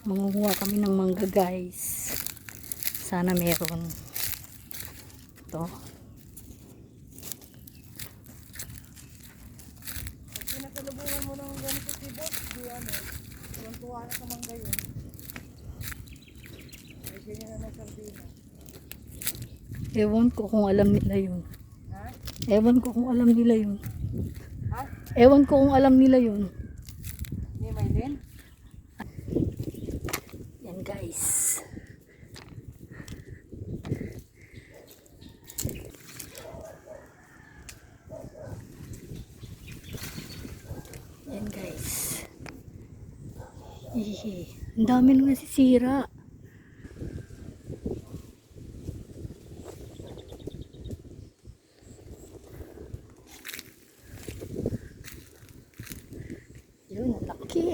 Mangunguha kami ng mangga, guys. Sana meron. Ito. Pag pinasalubungan mo ng ganito sibot, di ano, tuwan-tuwa na sa mangga yun. Ay, ganyan na ng sardina. Ewan ko kung alam nila yun. Ha? Ewan ko kung alam nila yun. Ha? Ewan ko kung alam nila yun. Ni Maylin? Yan, guys. Yan, guys. Hihi. Ang dami nung nasisira. Yun, ang laki.